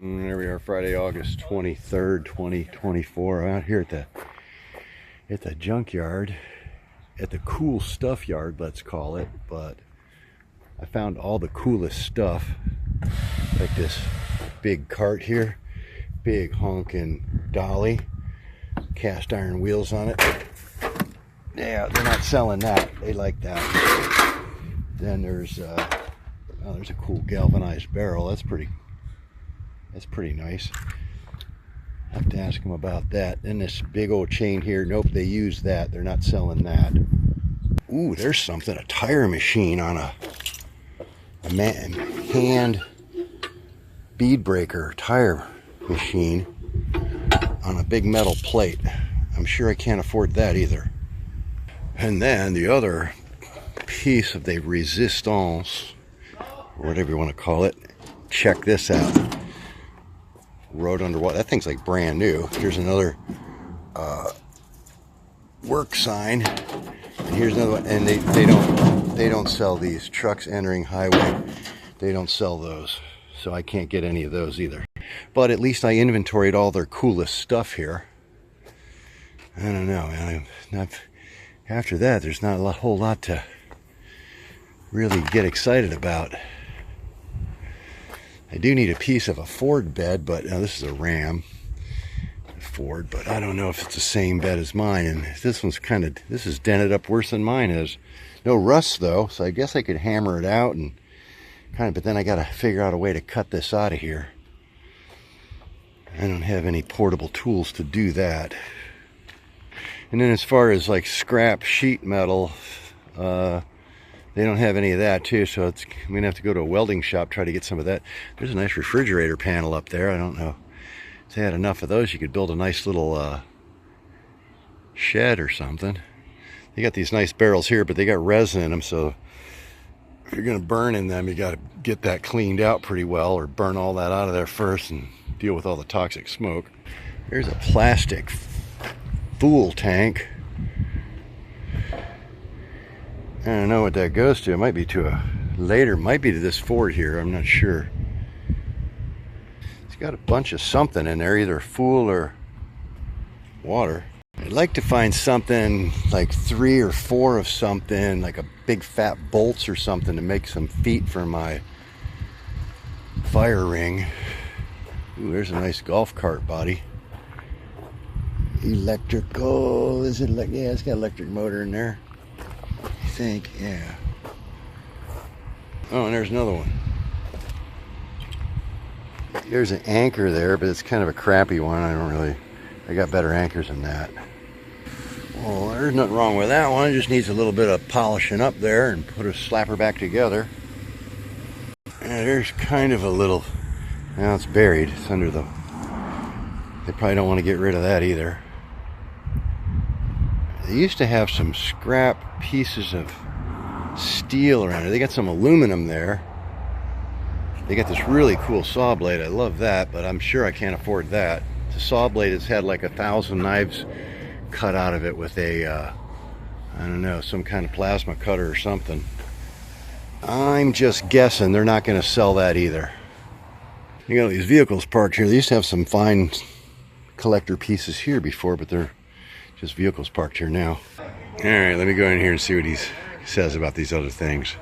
And there we are, Friday, August 23rd, 2024. Out here at the junkyard, at the cool stuff yard, let's call it. But I found all the coolest stuff, like this big cart here, big honking dolly, cast iron wheels on it. Yeah, they're not selling that. They like that. Then there's a cool galvanized barrel. That's pretty nice. I have to ask them about that. Then this big old chain here. Nope, they use that. They're not selling that. Ooh, there's something. A tire machine on a hand bead breaker tire machine on a big metal plate. I'm sure I can't afford that either. And then the other piece of the resistance, or whatever you want to call it, check this out. Road underwater. That thing's like brand new. Here's another work sign, and here's another one. And they don't sell these trucks entering highway. They don't sell those, so I can't get any of those either. But at least I inventoried all their coolest stuff here. I don't know, man. After that, there's not a whole lot to really get excited about. I do need a piece of a Ford bed, but this is a Ram Ford, but I don't know if it's the same bed as mine. And this is dented up worse than mine is. No rust though, so I guess I could hammer it out and but then I got to figure out a way to cut this out of here. I don't have any portable tools to do that. And then as far as like scrap sheet metal, they don't have any of that too, so I'm gonna have to go to a welding shop, try to get some of that. There's a nice refrigerator panel up there. I don't know if they had enough of those. You could build a nice little shed or something. They got these nice barrels here, but they got resin in them, so if you're gonna burn in them, you gotta get that cleaned out pretty well, or burn all that out of there first and deal with all the toxic smoke. There's a plastic fuel tank. I don't know what that goes to. It might be to might be to this Ford here. I'm not sure. It's got a bunch of something in there, either fuel or water. I'd like to find something like 3 or 4 of something, like a big fat bolts or something, to make some feet for my fire ring. Ooh, there's a nice golf cart body. Electrical, is it like, yeah, it's got an electric motor in there. I think, yeah. Oh, and there's another one. There's an anchor there, but it's kind of a crappy one. I got better anchors than that. Well, there's nothing wrong with that one. It just needs a little bit of polishing up there and slap her back together. And there's kind of a little, now it's buried. It's under the, they probably don't want to get rid of that either. They used to have some scrap pieces of steel around it. They got some aluminum there. They got this really cool saw blade. I love that, but I'm sure I can't afford that. The saw blade has had like 1,000 knives cut out of it with a, I don't know, some kind of plasma cutter or something. I'm just guessing they're not going to sell that either. You got these vehicles parked here. They used to have some fine collector pieces here before, but they're just vehicles parked here now. All right, let me go in here and see what he says about these other things.